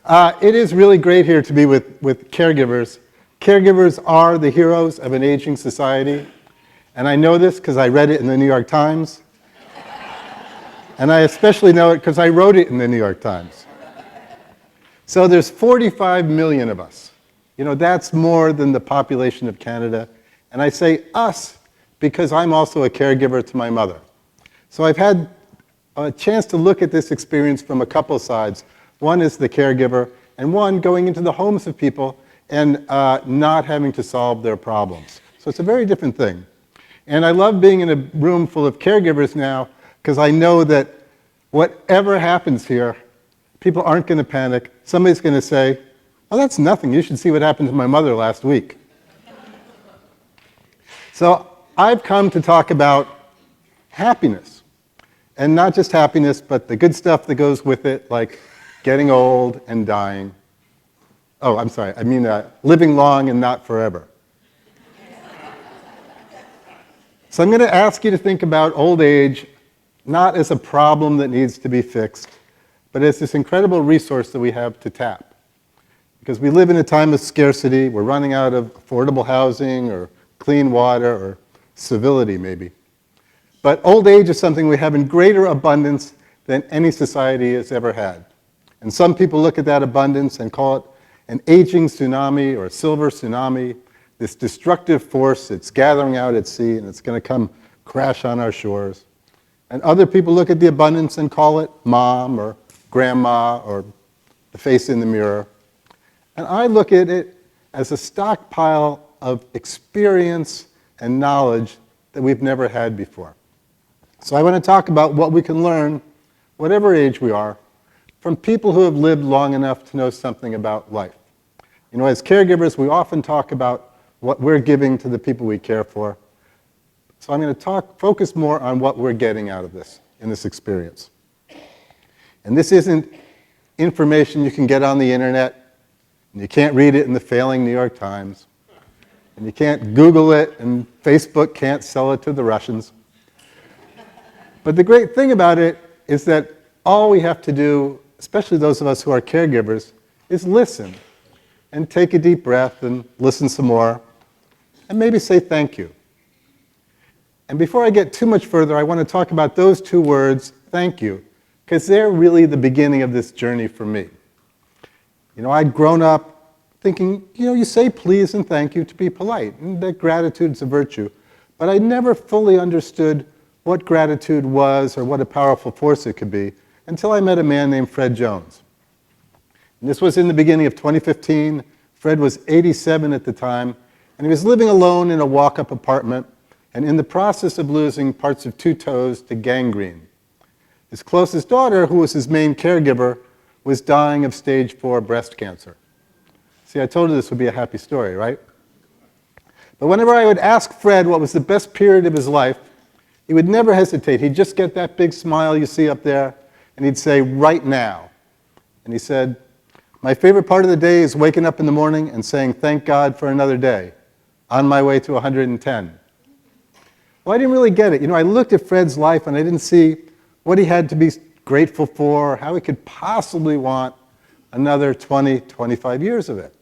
It is really great here to be with caregivers. Caregivers are the heroes of an aging society. And I know this because I read it in the New York Times. And I especially know it because I wrote it in the New York Times. So there's 45 million of us. You know, that's more than the population of Canada. And I say us because I'm also a caregiver to my mother. So I've had a chance to look at this experience from a couple sides. One is the caregiver, and one going into the homes of people and not having to solve their problems. So it's a very different thing. And I love being in a room full of caregivers now because I know that whatever happens here, people aren't going to panic. Somebody's going to say, oh, that's nothing. You should see what happened to my mother last week. So I've come to talk about happiness. And not just happiness, but the good stuff that goes with it, like getting old and dying. Oh, I'm sorry. I mean living long and not forever. So I'm going to ask you to think about old age not as a problem that needs to be fixed, but as this incredible resource that we have to tap. Because we live in a time of scarcity. We're running out of affordable housing or clean water or civility, maybe. But old age is something we have in greater abundance than any society has ever had. And some people look at that abundance and call it an aging tsunami or a silver tsunami, this destructive force that's gathering out at sea and it's going to come crash on our shores. And other people look at the abundance and call it mom or grandma or the face in the mirror. And I look at it as a stockpile of experience and knowledge that we've never had before. So I want to talk about what we can learn, whatever age we are, from people who have lived long enough to know something about life. You know, as caregivers, we often talk about what we're giving to the people we care for. So I'm going to focus more on what we're getting out of this, in this experience. And this isn't information you can get on the internet, and you can't read it in the failing New York Times, and you can't Google it, and Facebook can't sell it to the Russians. But the great thing about it is that all we have to do, especially those of us who are caregivers, is listen and take a deep breath and listen some more and maybe say thank you. And before I get too much further, I want to talk about those two words, thank you, because they're really the beginning of this journey for me. You know, I'd grown up thinking, you know, you say please and thank you to be polite, and that gratitude's a virtue. But I never fully understood what gratitude was or what a powerful force it could be until I met a man named Fred Jones. And this was in the beginning of 2015. Fred was 87 at the time, and he was living alone in a walk-up apartment and in the process of losing parts of 2 toes to gangrene. His closest daughter, who was his main caregiver, was dying of stage 4 breast cancer. See, I told you this would be a happy story, right? But whenever I would ask Fred what was the best period of his life, he would never hesitate. He'd just get that big smile you see up there, and he'd say, right now. And he said, my favorite part of the day is waking up in the morning and saying, thank God for another day, on my way to 110. Well, I didn't really get it. You know, I looked at Fred's life, and I didn't see what he had to be grateful for, or how he could possibly want another 20, 25 years of it.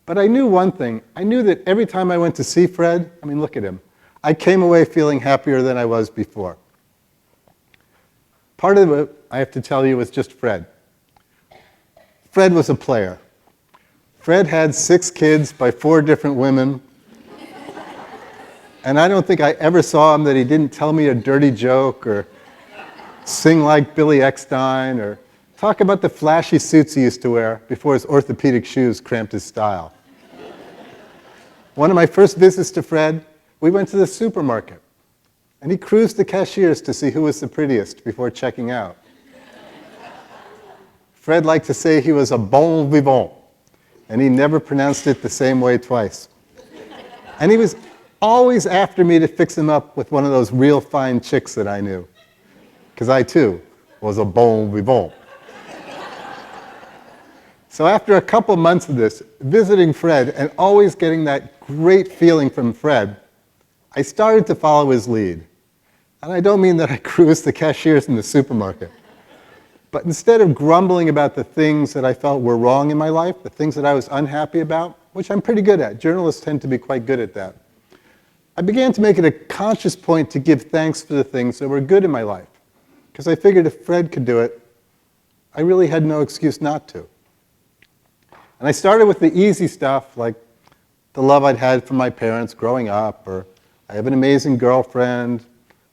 But I knew one thing. I knew that every time I went to see Fred, I mean, look at him, I came away feeling happier than I was before. Part of it, I have to tell you, was just Fred. Fred was a player. Fred had 6 kids by 4 different women. And I don't think I ever saw him that he didn't tell me a dirty joke or sing like Billy Eckstine or talk about the flashy suits he used to wear before his orthopedic shoes cramped his style. One of my first visits to Fred, we went to the supermarket, and he cruised the cashiers to see who was the prettiest before checking out. Fred liked to say he was a bon vivant, and he never pronounced it the same way twice. And he was always after me to fix him up with one of those real fine chicks that I knew, because I, too, was a bon vivant. So after a couple months of this, visiting Fred and always getting that great feeling from Fred, I started to follow his lead. And I don't mean that I cruised the cashiers in the supermarket. But instead of grumbling about the things that I felt were wrong in my life, the things that I was unhappy about, which I'm pretty good at, journalists tend to be quite good at that, I began to make it a conscious point to give thanks for the things that were good in my life. Because I figured if Fred could do it, I really had no excuse not to. And I started with the easy stuff, like the love I'd had from my parents growing up, or I have an amazing girlfriend,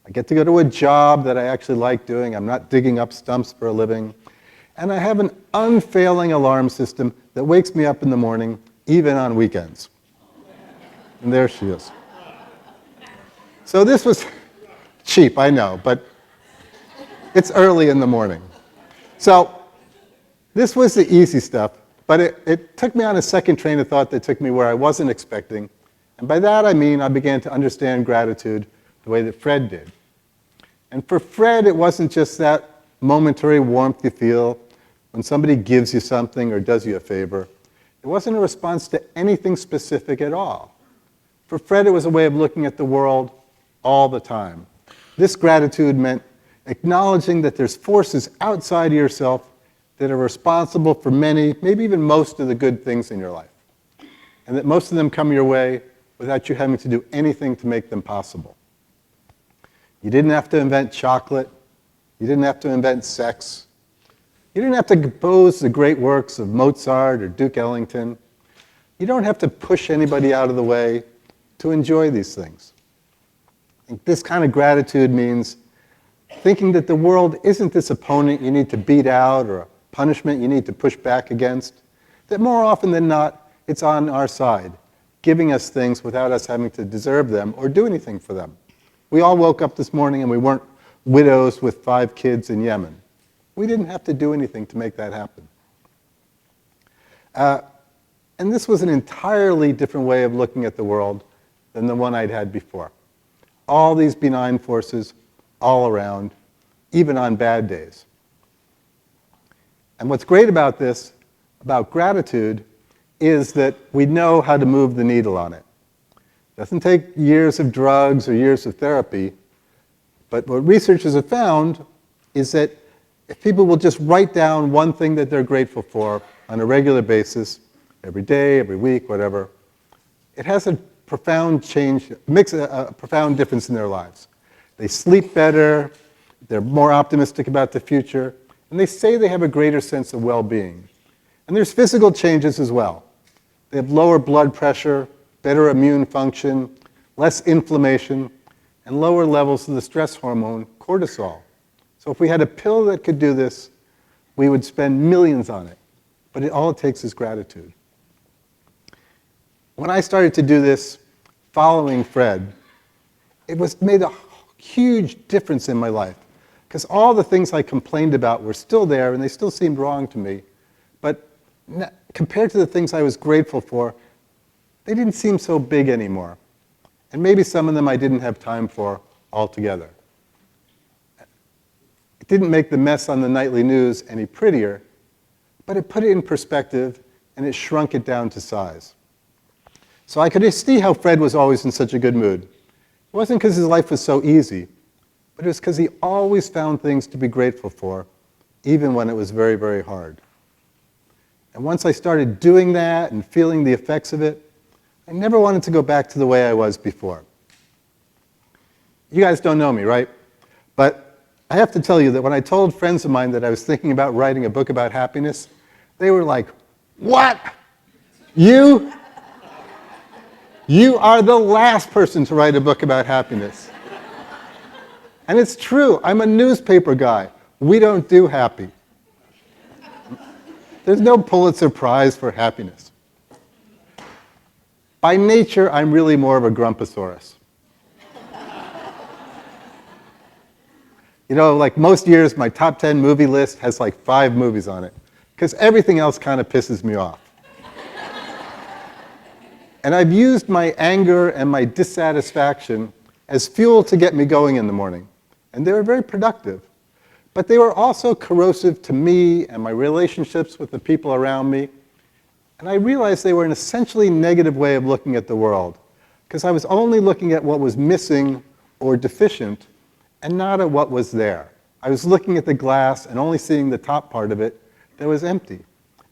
I get to go to a job that I actually like doing, I'm not digging up stumps for a living, and I have an unfailing alarm system that wakes me up in the morning, even on weekends. And there she is. So this was cheap, I know, but it's early in the morning. So this was the easy stuff, but it took me on a second train of thought that took me where I wasn't expecting. And by that I mean I began to understand gratitude the way that Fred did. And for Fred, it wasn't just that momentary warmth you feel when somebody gives you something or does you a favor. It wasn't a response to anything specific at all. For Fred, it was a way of looking at the world all the time. This gratitude meant acknowledging that there's forces outside of yourself that are responsible for many, maybe even most of the good things in your life. And that most of them come your way without you having to do anything to make them possible. You didn't have to invent chocolate. You didn't have to invent sex. You didn't have to compose the great works of Mozart or Duke Ellington. You don't have to push anybody out of the way to enjoy these things. And this kind of gratitude means thinking that the world isn't this opponent you need to beat out or a punishment you need to push back against, that more often than not, it's on our side, giving us things without us having to deserve them or do anything for them. We all woke up this morning and we weren't widows with 5 kids in Yemen. We didn't have to do anything to make that happen. And this was an entirely different way of looking at the world than the one I'd had before. All these benign forces all around, even on bad days. And what's great about this, about gratitude, is that we know how to move the needle on it. It doesn't take years of drugs or years of therapy, but what researchers have found is that if people will just write down one thing that they're grateful for on a regular basis, every day, every week, whatever, it has a profound change, makes a profound difference in their lives. They sleep better, they're more optimistic about the future, and they say they have a greater sense of well-being. And there's physical changes as well. They have lower blood pressure, better immune function, less inflammation, and lower levels of the stress hormone, cortisol. So if we had a pill that could do this, we would spend millions on it. But all it takes is gratitude. When I started to do this following Fred, it made a huge difference in my life. Because all the things I complained about were still there and they still seemed wrong to me. But compared to the things I was grateful for, they didn't seem so big anymore. And maybe some of them I didn't have time for altogether. It didn't make the mess on the nightly news any prettier, but it put it in perspective and it shrunk it down to size. So I could see how Fred was always in such a good mood. It wasn't because his life was so easy, but it was because he always found things to be grateful for, even when it was very, very hard. And once I started doing that and feeling the effects of it, I never wanted to go back to the way I was before. You guys don't know me, right? But I have to tell you that when I told friends of mine that I was thinking about writing a book about happiness, they were like, "What? You? You are the last person to write a book about happiness." And it's true. I'm a newspaper guy. We don't do happy. There's no Pulitzer Prize for happiness. By nature, I'm really more of a grumposaurus. You know, like most years, my top 10 movie list has like 5 movies on it, because everything else kind of pisses me off. And I've used my anger and my dissatisfaction as fuel to get me going in the morning. And they were very productive. But they were also corrosive to me and my relationships with the people around me. And I realized they were an essentially negative way of looking at the world, because I was only looking at what was missing or deficient and not at what was there. I was looking at the glass and only seeing the top part of it that was empty.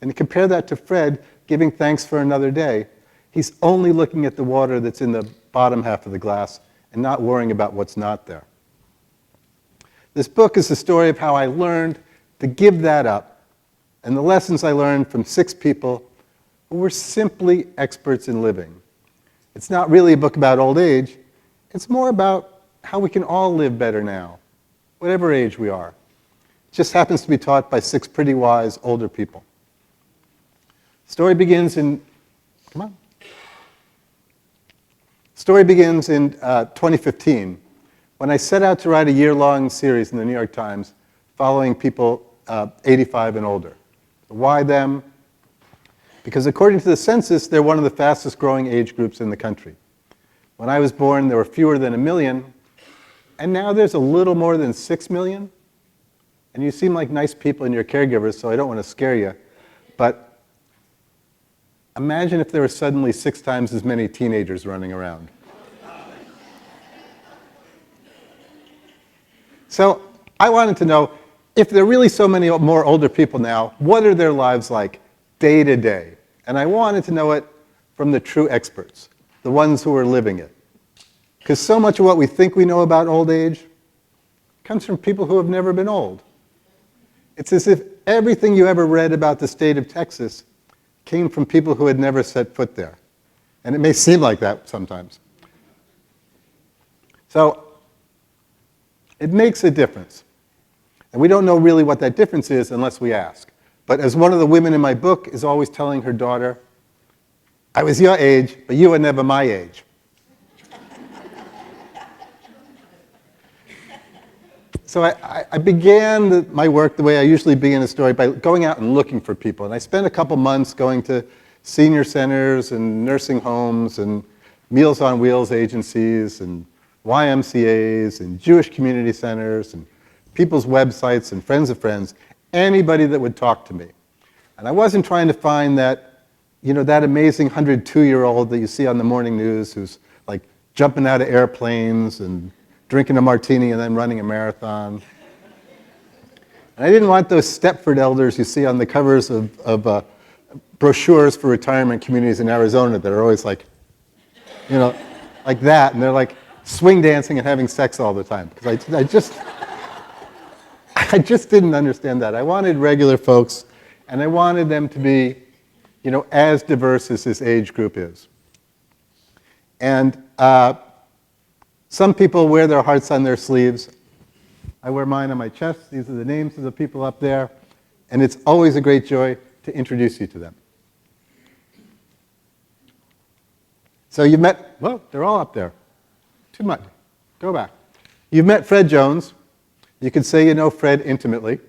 And you compare that to Fred giving thanks for another day. He's only looking at the water that's in the bottom half of the glass and not worrying about what's not there. This book is the story of how I learned to give that up and the lessons I learned from 6 people who were simply experts in living. It's not really a book about old age. It's more about how we can all live better now, whatever age we are. It just happens to be taught by 6 pretty wise older people. The story begins in 2015 when I set out to write a year-long series in the New York Times following people 85 and older. Why them? Because according to the census, they're one of the fastest growing age groups in the country. When I was born, there were fewer than 1 million, and now there's a little more than 6 million. And you seem like nice people and you're caregivers, so I don't want to scare you. But imagine if there were suddenly 6 times as many teenagers running around. So I wanted to know, if there are really so many more older people now, what are their lives like day to day? And I wanted to know it from the true experts, the ones who are living it. Because so much of what we think we know about old age comes from people who have never been old. It's as if everything you ever read about the state of Texas came from people who had never set foot there. And it may seem like that sometimes. So it makes a difference. And we don't know really what that difference is unless we ask. But as one of the women in my book is always telling her daughter, I was your age, but you were never my age. So I began my work the way I usually begin a story, by going out and looking for people. And I spent a couple months going to senior centers and nursing homes and Meals on Wheels agencies and YMCAs and Jewish community centers and people's websites and friends of friends, anybody that would talk to me. And I wasn't trying to find that, that amazing 102-year-old that you see on the morning news who's like jumping out of airplanes and drinking a martini and then running a marathon. And I didn't want those Stepford elders you see on the covers of brochures for retirement communities in Arizona that are always like, like that, and they're like swing dancing and having sex all the time. Because I just didn't understand that. I wanted regular folks, and I wanted them to be, as diverse as this age group is. And some people wear their hearts on their sleeves. I wear mine on my chest. These are the names of the people up there. And it's always a great joy to introduce you to them. So you've met, they're all up there. Too much. Go back. You've met Fred Jones. You could say you know Fred intimately.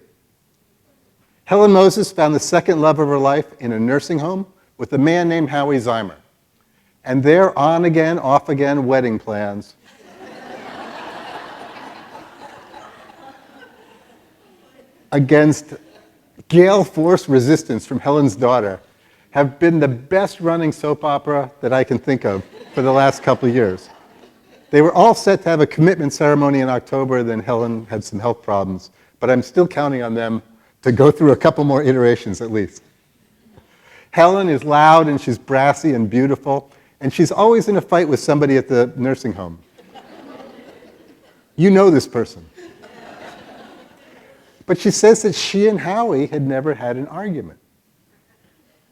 Helen Moses found the second love of her life in a nursing home with a man named Howie Zeimer. And their on again, off again wedding plans against gale force resistance from Helen's daughter have been the best running soap opera that I can think of for the last couple of years. They were all set to have a commitment ceremony in October, then Helen had some health problems, but I'm still counting on them to go through a couple more iterations at least. Helen is loud and she's brassy and beautiful, and she's always in a fight with somebody at the nursing home. You know this person. But she says that she and Howie had never had an argument.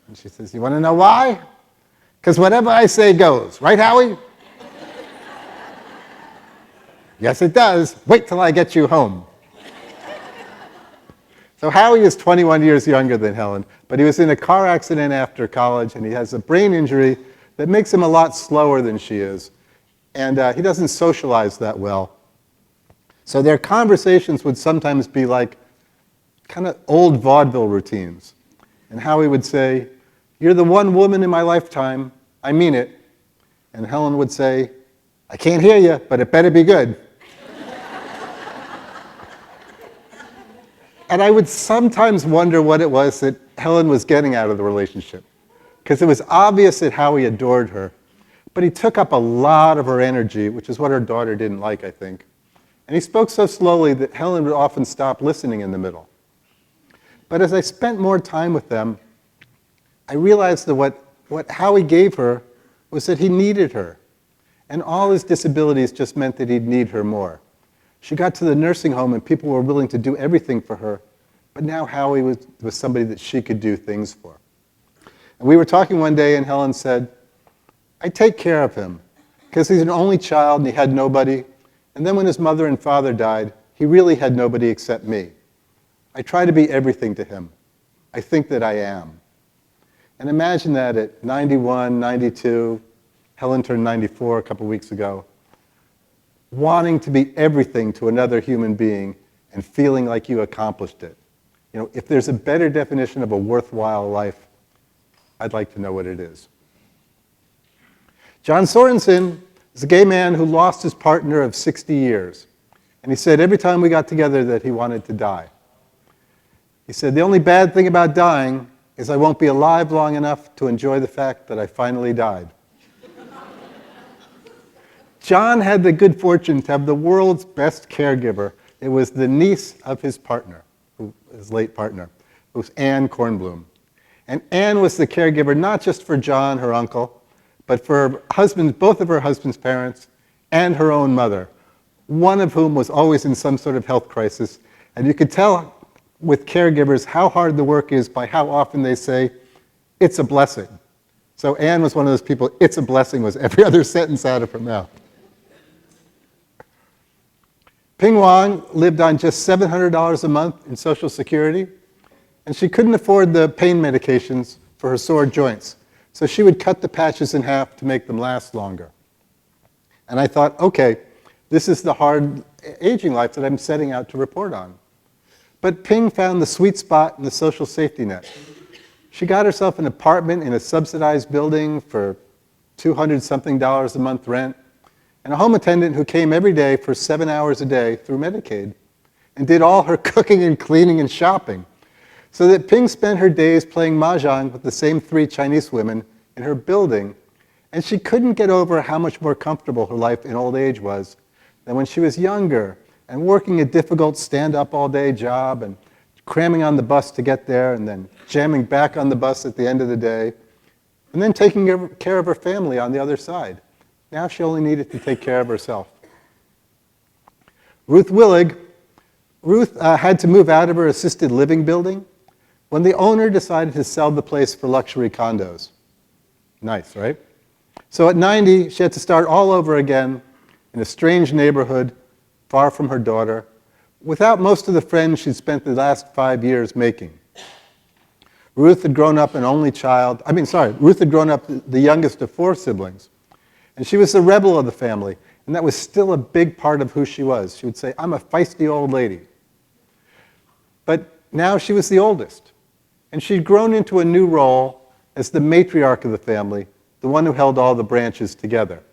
And she says, you want to know why? Because whatever I say goes. Right, Howie? Yes, it does. Wait till I get you home. So Howie is 21 years younger than Helen, but he was in a car accident after college, and he has a brain injury that makes him a lot slower than she is. And he doesn't socialize that well. So their conversations would sometimes be like kind of old vaudeville routines. And Howie would say, you're the one woman in my lifetime, I mean it. And Helen would say, I can't hear you, but it better be good. And I would sometimes wonder what it was that Helen was getting out of the relationship. Because it was obvious that Howie adored her, but he took up a lot of her energy, which is what her daughter didn't like, I think. And he spoke so slowly that Helen would often stop listening in the middle. But as I spent more time with them, I realized that what Howie gave her was that he needed her. And all his disabilities just meant that he'd need her more. She got to the nursing home and people were willing to do everything for her, but now Howie was somebody that she could do things for. And we were talking one day and Helen said, I take care of him because he's an only child and he had nobody. And then when his mother and father died, he really had nobody except me. I try to be everything to him. I think that I am. And imagine that at 91, 92, Helen turned 94 a couple weeks ago, wanting to be everything to another human being and feeling like you accomplished it. You know, if there's a better definition of a worthwhile life, I'd like to know what it is. John Sorensen is a gay man who lost his partner of 60 years. And he said every time we got together that he wanted to die. He said, the only bad thing about dying is I won't be alive long enough to enjoy the fact that I finally died. John had the good fortune to have the world's best caregiver. It was the niece of his partner, his late partner, who was Anne Kornblum. And Anne was the caregiver not just for John, her uncle, but for her husband, both of her husband's parents and her own mother, one of whom was always in some sort of health crisis. And you could tell with caregivers how hard the work is by how often they say, it's a blessing. So Anne was one of those people, it's a blessing was every other sentence out of her mouth. Ping Wang lived on just $700 a month in Social Security, and she couldn't afford the pain medications for her sore joints. So she would cut the patches in half to make them last longer. And I thought, okay, this is the hard aging life that I'm setting out to report on. But Ping found the sweet spot in the social safety net. She got herself an apartment in a subsidized building for $200-something a month rent, and a home attendant who came every day for 7 hours a day through Medicaid and did all her cooking and cleaning and shopping, so that Ping spent her days playing mahjong with the same 3 Chinese women in her building, and she couldn't get over how much more comfortable her life in old age was than when she was younger and working a difficult stand-up-all-day job and cramming on the bus to get there and then jamming back on the bus at the end of the day and then taking care of her family on the other side. Now she only needed to take care of herself. Ruth Willig, Ruth had to move out of her assisted living building when the owner decided to sell the place for luxury condos. Nice, right? So at 90, she had to start all over again in a strange neighborhood far from her daughter, without most of the friends she'd spent the last 5 years making. Ruth had grown up Ruth had grown up the youngest of 4 siblings. And she was the rebel of the family, and that was still a big part of who she was. She would say, I'm a feisty old lady. But now she was the oldest, and she'd grown into a new role as the matriarch of the family, the one who held all the branches together.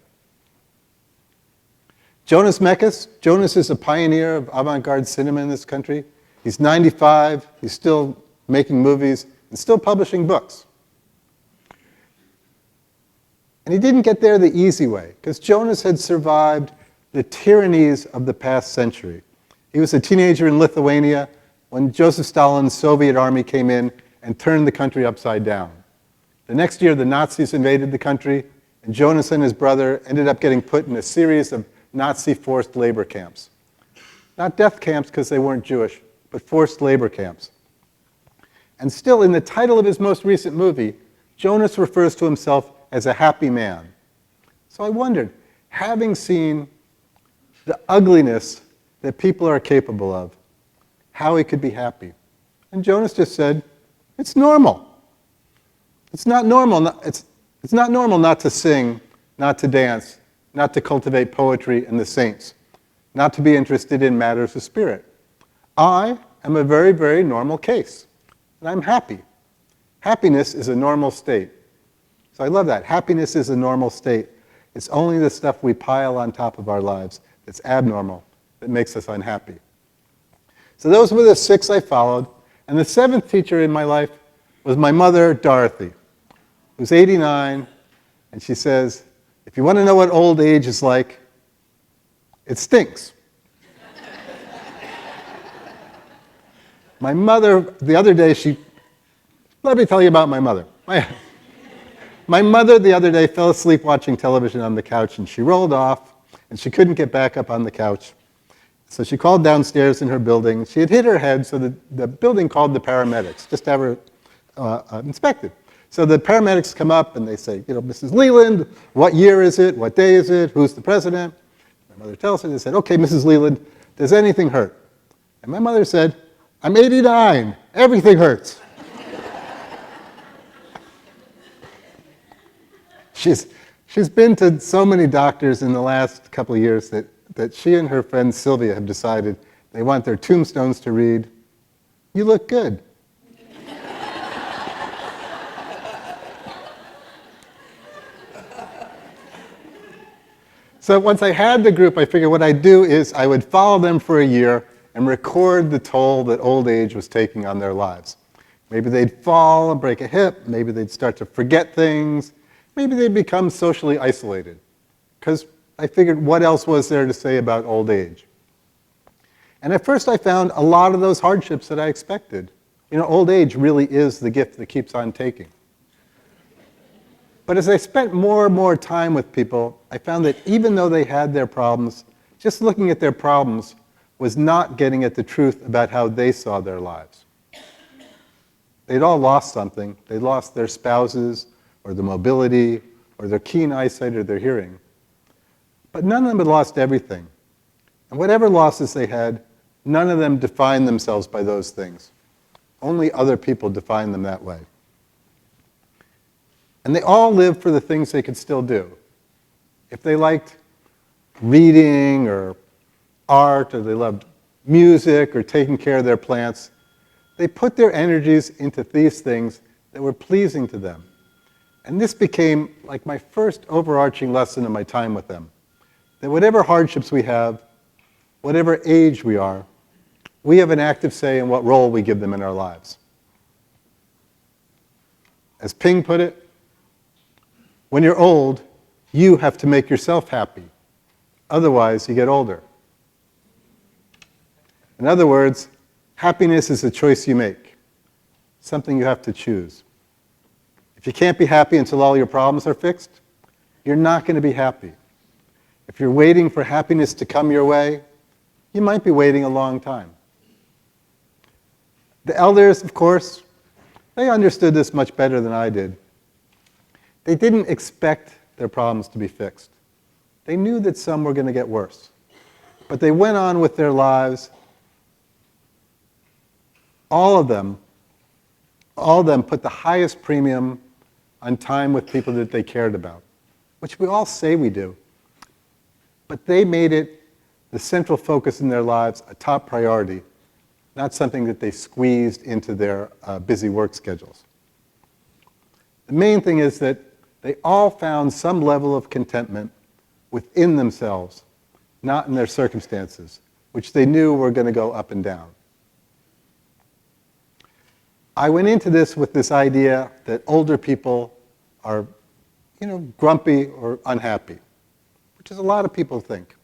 Jonas Meccas. Jonas is a pioneer of avant-garde cinema in this country. He's 95, he's still making movies, and still publishing books. And he didn't get there the easy way, because Jonas had survived the tyrannies of the past century. He was a teenager in Lithuania when Joseph Stalin's Soviet army came in and turned the country upside down. The next year, the Nazis invaded the country, and Jonas and his brother ended up getting put in a series of Nazi forced labor camps. Not death camps because they weren't Jewish, but forced labor camps. And still, in the title of his most recent movie, Jonas refers to himself as a happy man. So I wondered, having seen the ugliness that people are capable of, how he could be happy. And Jonas just said, it's normal. It's not normal. It's not normal not to sing, not to dance, not to cultivate poetry and the saints, not to be interested in matters of spirit. I am a very, very normal case, and I'm happy. Happiness is a normal state. So I love that. Happiness is a normal state. It's only the stuff we pile on top of our lives that's abnormal that makes us unhappy. So those were the 6 I followed. And the 7th teacher in my life was my mother, Dorothy, who's 89. And she says, if you want to know what old age is like, it stinks. My mother, the other day, let me tell you about my mother. My mother the other day fell asleep watching television on the couch, and she rolled off, and she couldn't get back up on the couch. So she called downstairs in her building. She had hit her head, so the building called the paramedics just to have her inspected. So the paramedics come up and they say, Mrs. Leland, what year is it? What day is it? Who's the president? My mother tells her, they said, okay, Mrs. Leland, does anything hurt? And my mother said, I'm 89, everything hurts. She's been to so many doctors in the last couple of years that she and her friend Sylvia have decided they want their tombstones to read, you look good. So once I had the group, I figured what I'd do is I would follow them for a year and record the toll that old age was taking on their lives. Maybe they'd fall and break a hip, maybe they'd start to forget things, maybe they'd become socially isolated. Because I figured what else was there to say about old age? And at first I found a lot of those hardships that I expected. Old age really is the gift that keeps on taking. But as I spent more and more time with people, I found that even though they had their problems, just looking at their problems was not getting at the truth about how they saw their lives. They'd all lost something. They lost their spouses, or their mobility, or their keen eyesight, or their hearing. But none of them had lost everything. And whatever losses they had, none of them defined themselves by those things. Only other people defined them that way. And they all lived for the things they could still do. If they liked reading or art, or they loved music or taking care of their plants, they put their energies into these things that were pleasing to them. And this became like my first overarching lesson in my time with them. That whatever hardships we have, whatever age we are, we have an active say in what role we give them in our lives. As Ping put it, when you're old, you have to make yourself happy. Otherwise, you get older. In other words, happiness is a choice you make, something you have to choose. If you can't be happy until all your problems are fixed, you're not going to be happy. If you're waiting for happiness to come your way, you might be waiting a long time. The elders, of course, they understood this much better than I did. They didn't expect their problems to be fixed. They knew that some were going to get worse. But they went on with their lives. All of them put the highest premium on time with people that they cared about, which we all say we do. But they made it the central focus in their lives, a top priority, not something that they squeezed into their busy work schedules. The main thing is that they all found some level of contentment within themselves, not in their circumstances, which they knew were going to go up and down. I went into this with this idea that older people are, grumpy or unhappy, which is a lot of people think.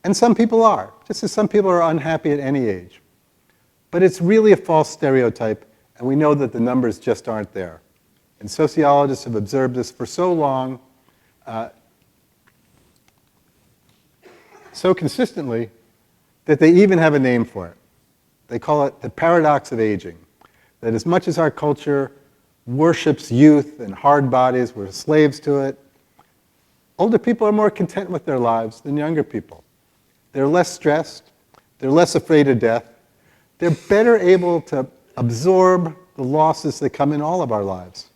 And some people are, just as some people are unhappy at any age. But it's really a false stereotype, and we know that the numbers just aren't there. And sociologists have observed this for so long, so consistently, that they even have a name for it. They call it the paradox of aging. That as much as our culture worships youth and hard bodies, we're slaves to it, older people are more content with their lives than younger people. They're less stressed, they're less afraid of death, they're better able to absorb the losses that come in all of our lives,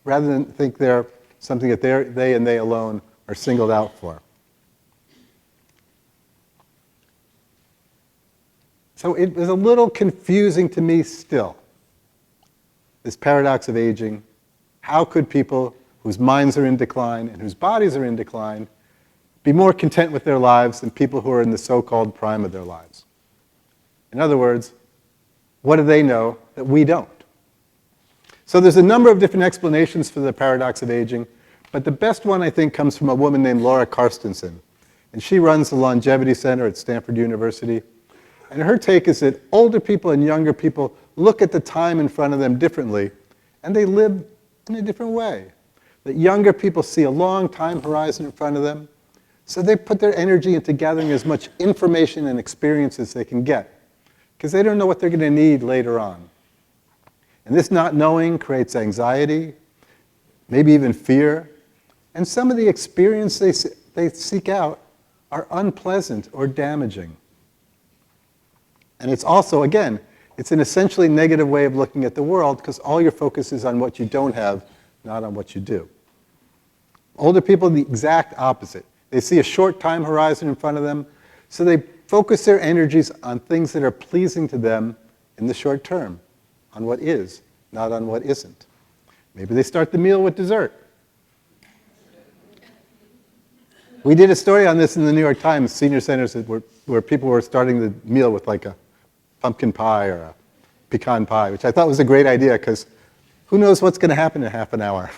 rather than think they're something that they and they alone are singled out for. So it was a little confusing to me still, this paradox of aging. How could people whose minds are in decline and whose bodies are in decline be more content with their lives than people who are in the so-called prime of their lives? In other words, what do they know that we don't? So there's a number of different explanations for the paradox of aging, but the best one, I think, comes from a woman named Laura Carstensen. And she runs the Longevity Center at Stanford University. And her take is that older people and younger people look at the time in front of them differently, and they live in a different way. That younger people see a long time horizon in front of them, so they put their energy into gathering as much information and experience as they can get, because they don't know what they're going to need later on. And this not knowing creates anxiety, maybe even fear, and some of the experience they seek out are unpleasant or damaging. And it's also, again, it's an essentially negative way of looking at the world because all your focus is on what you don't have, not on what you do. Older people, the exact opposite. They see a short time horizon in front of them, so they focus their energies on things that are pleasing to them in the short term, on what is, not on what isn't. Maybe they start the meal with dessert. We did a story on this in the New York Times, senior centers where people were starting the meal with like a pumpkin pie or a pecan pie, which I thought was a great idea because who knows what's going to happen in half an hour.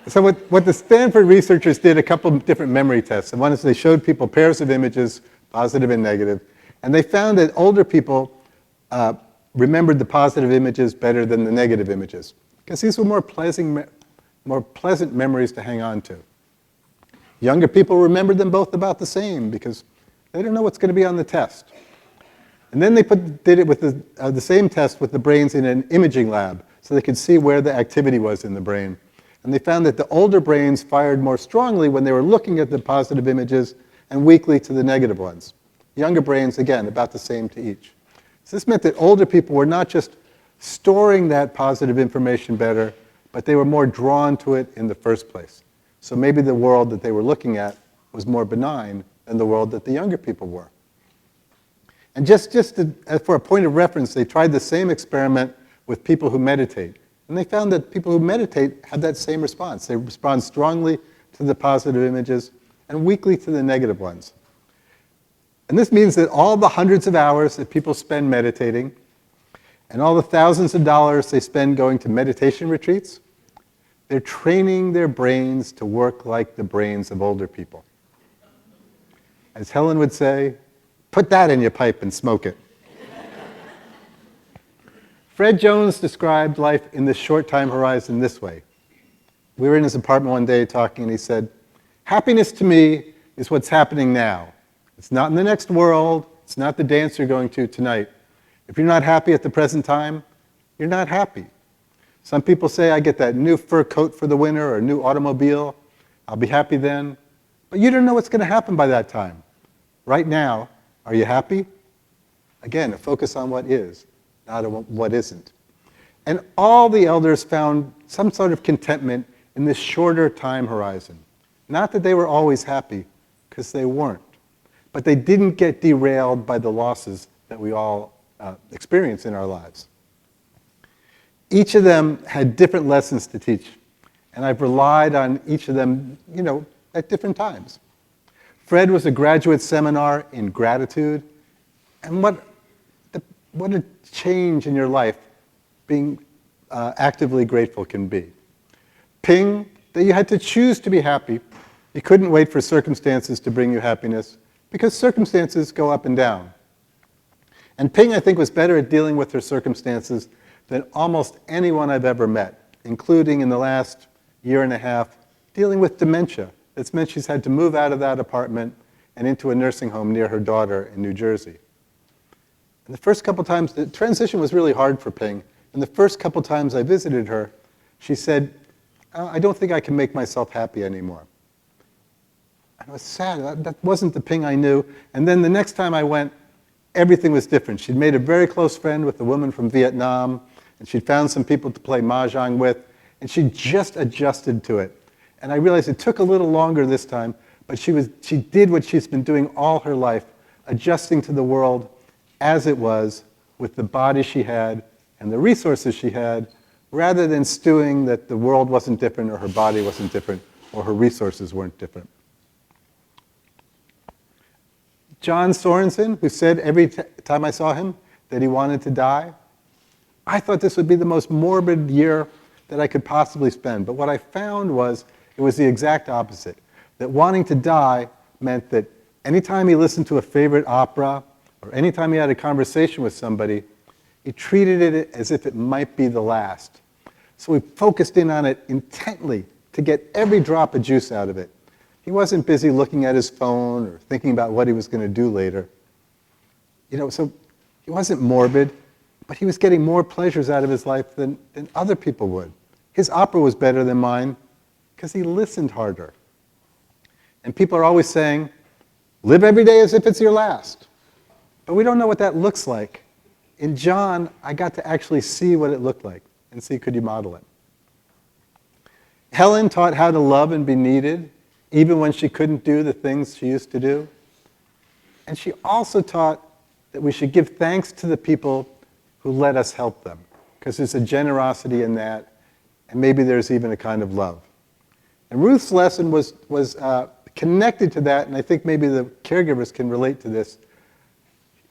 So what the Stanford researchers did, a couple of different memory tests. And one is they showed people pairs of images, positive and negative, and they found that older people remembered the positive images better than the negative images, because these were more pleasant memories to hang on to. Younger people remembered them both about the same because they don't know what's going to be on the test. And then they did it with the same test with the brains in an imaging lab so they could see where the activity was in the brain. And they found that the older brains fired more strongly when they were looking at the positive images and weakly to the negative ones. Younger brains, again, about the same to each. So this meant that older people were not just storing that positive information better, but they were more drawn to it in the first place. So maybe the world that they were looking at was more benign than the world that the younger people were. And for a point of reference, they tried the same experiment with people who meditate. And they found that people who meditate have that same response. They respond strongly to the positive images and weakly to the negative ones. And this means that all the hundreds of hours that people spend meditating and all the thousands of dollars they spend going to meditation retreats, they're training their brains to work like the brains of older people. As Helen would say, put that in your pipe and smoke it. Fred Jones described life in this short time horizon this way. We were in his apartment one day talking, and he said, happiness to me is what's happening now. It's not in the next world. It's not the dance you're going to tonight. If you're not happy at the present time, you're not happy. Some people say, I get that new fur coat for the winter or a new automobile. I'll be happy then. But you don't know what's going to happen by that time. Right now, are you happy? Again, a focus on what is, not on what isn't. And all the elders found some sort of contentment in this shorter time horizon. Not that they were always happy, because they weren't. But they didn't get derailed by the losses that we all experience in our lives. Each of them had different lessons to teach, and I've relied on each of them, at different times. Fred was a graduate seminar in gratitude, and what a change in your life being actively grateful can be. Ping, that you had to choose to be happy. You couldn't wait for circumstances to bring you happiness, because circumstances go up and down. And Ping, I think, was better at dealing with her circumstances than almost anyone I've ever met, including in the last year and a half, dealing with dementia. It's meant she's had to move out of that apartment and into a nursing home near her daughter in New Jersey. And the first couple times, the transition was really hard for Ping. And the first couple times I visited her, she said, I don't think I can make myself happy anymore. And I was sad. That wasn't the Ping I knew. And then the next time I went, everything was different. She'd made a very close friend with a woman from Vietnam, and she'd found some people to play mahjong with, and she just adjusted to it. And I realized it took a little longer this time, but she did what she's been doing all her life, adjusting to the world as it was, with the body she had and the resources she had, rather than stewing that the world wasn't different or her body wasn't different or her resources weren't different. John Sorensen, who said every time I saw him that he wanted to die, I thought this would be the most morbid year that I could possibly spend. But what I found was it was the exact opposite, that wanting to die meant that anytime he listened to a favorite opera, or anytime he had a conversation with somebody, he treated it as if it might be the last. So he focused in on it intently to get every drop of juice out of it. He wasn't busy looking at his phone or thinking about what he was going to do later. So he wasn't morbid, but he was getting more pleasures out of his life than other people would. His opera was better than mine because he listened harder. And people are always saying, live every day as if it's your last. But we don't know what that looks like. In John, I got to actually see what it looked like and see, could you model it? Helen taught how to love and be needed, even when she couldn't do the things she used to do. And she also taught that we should give thanks to the people who let us help them, because there's a generosity in that, and maybe there's even a kind of love. And Ruth's lesson was connected to that, and I think maybe the caregivers can relate to this.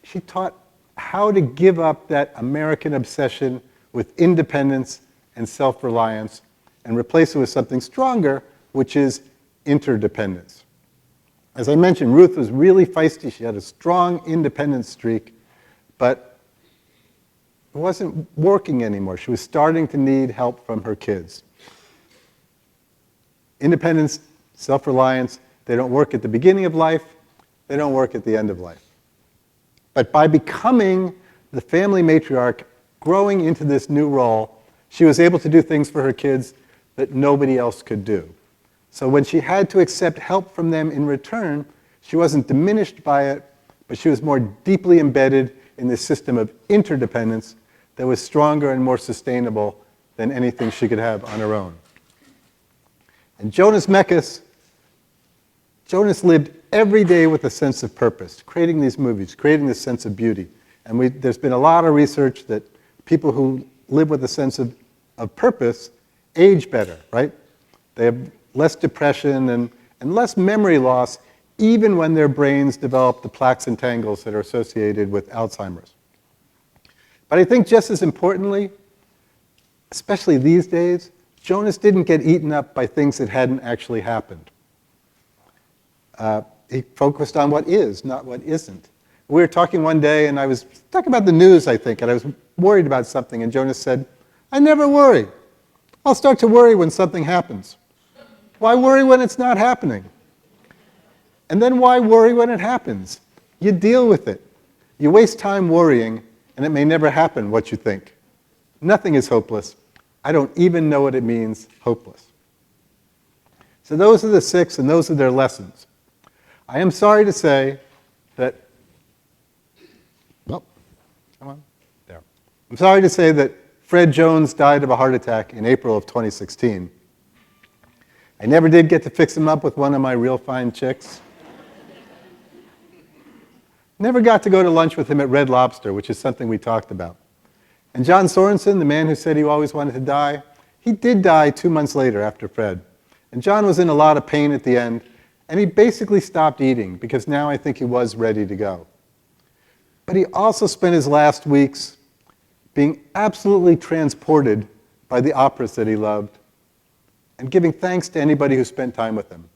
She taught how to give up that American obsession with independence and self-reliance and replace it with something stronger, which is interdependence. As I mentioned, Ruth was really feisty. She had a strong independence streak, but it wasn't working anymore. She was starting to need help from her kids. Independence, self-reliance, they don't work at the beginning of life, they don't work at the end of life. But by becoming the family matriarch, growing into this new role, she was able to do things for her kids that nobody else could do. So when she had to accept help from them in return, she wasn't diminished by it, but she was more deeply embedded in this system of interdependence that was stronger and more sustainable than anything she could have on her own. And Jonas Meccas, Jonas lived every day with a sense of purpose, creating these movies, creating this sense of beauty. And there's been a lot of research that people who live with a sense of purpose age better, right? They have less depression and less memory loss, even when their brains develop the plaques and tangles that are associated with Alzheimer's. But I think just as importantly, especially these days, Jonas didn't get eaten up by things that hadn't actually happened. He focused on what is, not what isn't. We were talking one day, and I was talking about the news, I think, and I was worried about something, and Jonas said, I never worry. I'll start to worry when something happens. Why worry when it's not happening? And then why worry when it happens? You deal with it. You waste time worrying, and it may never happen what you think. Nothing is hopeless. I don't even know what it means, hopeless. So those are the 6, and those are their lessons. I am sorry to say that, well, come on, there. I'm sorry to say that Fred Jones died of a heart attack in April of 2016. I never did get to fix him up with one of my real fine chicks. Never got to go to lunch with him at Red Lobster, which is something we talked about. And John Sorensen, the man who said he always wanted to die, he did die 2 months later after Fred. And John was in a lot of pain at the end, and he basically stopped eating because now I think he was ready to go. But he also spent his last weeks being absolutely transported by the operas that he loved and giving thanks to anybody who spent time with him.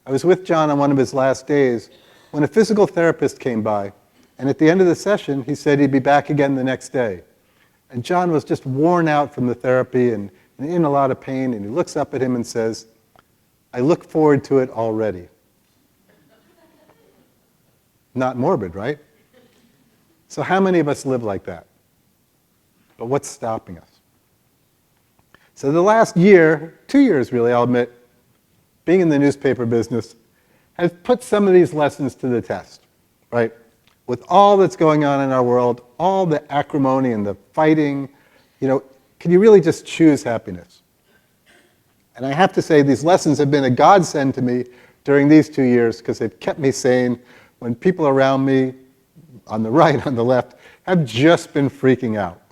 I was with John on one of his last days when a physical therapist came by, and at the end of the session, he said he'd be back again the next day. And John was just worn out from the therapy and in a lot of pain, and he looks up at him and says, I look forward to it already. Not morbid, right? So how many of us live like that? But what's stopping us? So the last year, 2 years really, I'll admit, being in the newspaper business, has put some of these lessons to the test, right? With all that's going on in our world, all the acrimony and the fighting, can you really just choose happiness? And I have to say, these lessons have been a godsend to me during these 2 years because they've kept me sane when people around me, on the right, on the left, have just been freaking out.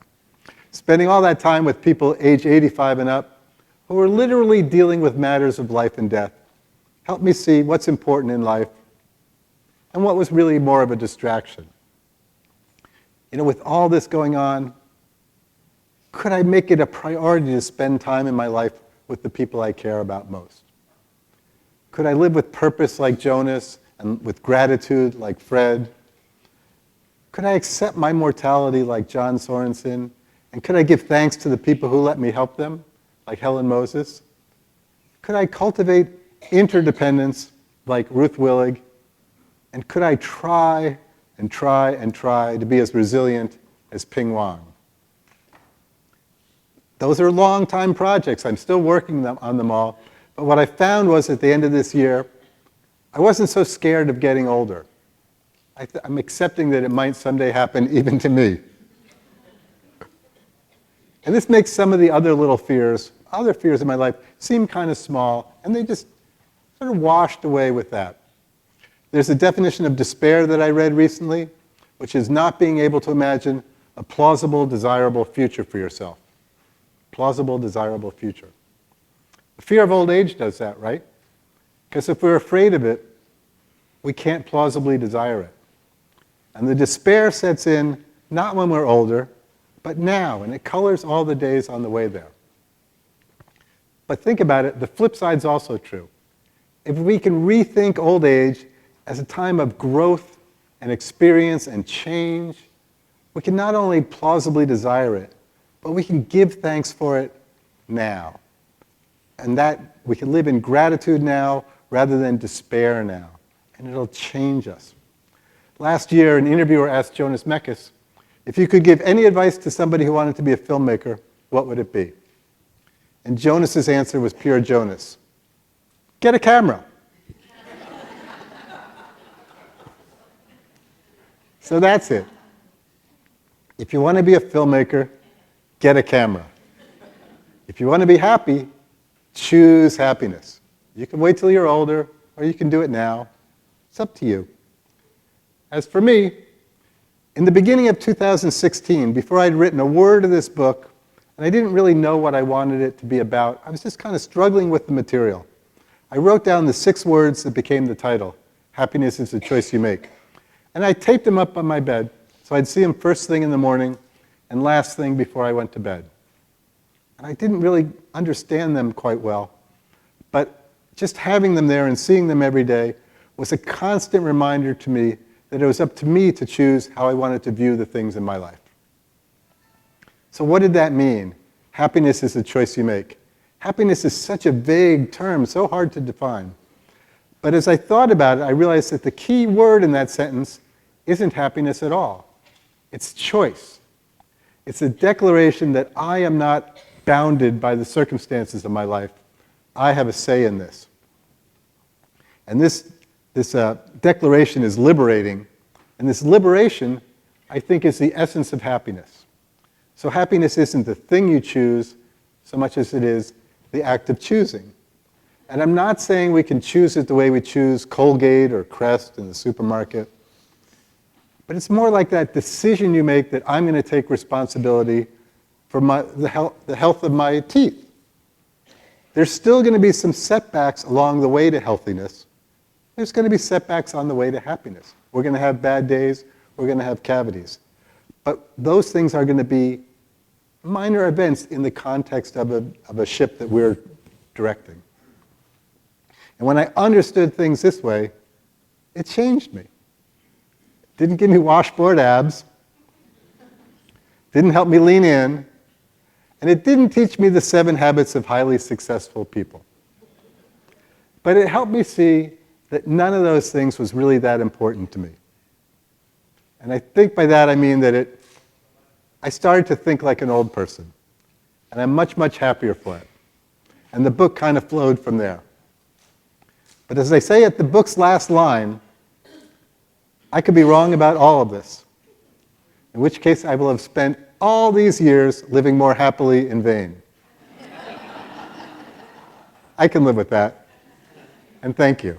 Spending all that time with people age 85 and up who are literally dealing with matters of life and death helped me see what's important in life and what was really more of a distraction. With all this going on, could I make it a priority to spend time in my life with the people I care about most? Could I live with purpose like Jonas and with gratitude like Fred? Could I accept my mortality like John Sorensen? And could I give thanks to the people who let me help them, like Helen Moses? Could I cultivate interdependence like Ruth Willig? And could I try and try and try to be as resilient as Ping Wang? Those are long-time projects. I'm still working on them all. But what I found was at the end of this year, I wasn't so scared of getting older. I'm accepting that it might someday happen even to me. And this makes some of the other fears in my life, seem kind of small, and they just sort of washed away with that. There's a definition of despair that I read recently, which is not being able to imagine a plausible, desirable future for yourself. Plausible, desirable future. The fear of old age does that, right? Because if we're afraid of it, we can't plausibly desire it. And the despair sets in not when we're older, but now, and it colors all the days on the way there. But think about it, the flip side's also true. If we can rethink old age as a time of growth and experience and change, we can not only plausibly desire it, but we can give thanks for it now. And that we can live in gratitude now rather than despair now. And it'll change us. Last year, an interviewer asked Jonas Meccas, if you could give any advice to somebody who wanted to be a filmmaker, what would it be? And Jonas's answer was pure Jonas. Get a camera. So that's it. If you want to be a filmmaker, get a camera. If you want to be happy, choose happiness. You can wait till you're older, or you can do it now. It's up to you. As for me, in the beginning of 2016, before I'd written a word of this book, and I didn't really know what I wanted it to be about, I was just kind of struggling with the material. I wrote down the 6 words that became the title, Happiness is a Choice You Make. And I taped them up on my bed, so I'd see them first thing in the morning and last thing before I went to bed. And I didn't really understand them quite well, but just having them there and seeing them every day was a constant reminder to me that it was up to me to choose how I wanted to view the things in my life. So what did that mean? Happiness is a choice you make. Happiness is such a vague term, so hard to define. But as I thought about it, I realized that the key word in that sentence isn't happiness at all. It's choice. It's a declaration that I am not bounded by the circumstances of my life. I have a say in this. And this declaration is liberating. And this liberation, I think, is the essence of happiness. So happiness isn't the thing you choose so much as it is the act of choosing. And I'm not saying we can choose it the way we choose Colgate or Crest in the supermarket. But it's more like that decision you make that I'm going to take responsibility for the health of my teeth. There's still going to be some setbacks along the way to healthiness. There's going to be setbacks on the way to happiness. We're going to have bad days. We're going to have cavities. But those things are going to be minor events in the context of a ship that we're directing. And when I understood things this way, it changed me. It didn't give me washboard abs. Didn't help me lean in. And it didn't teach me the 7 habits of highly successful people. But it helped me see that none of those things was really that important to me. And I think by that I mean that I started to think like an old person. And I'm much, much happier for it. And the book kind of flowed from there. But as I say at the book's last line, I could be wrong about all of this. In which case I will have spent all these years living more happily in vain. I can live with that. And thank you.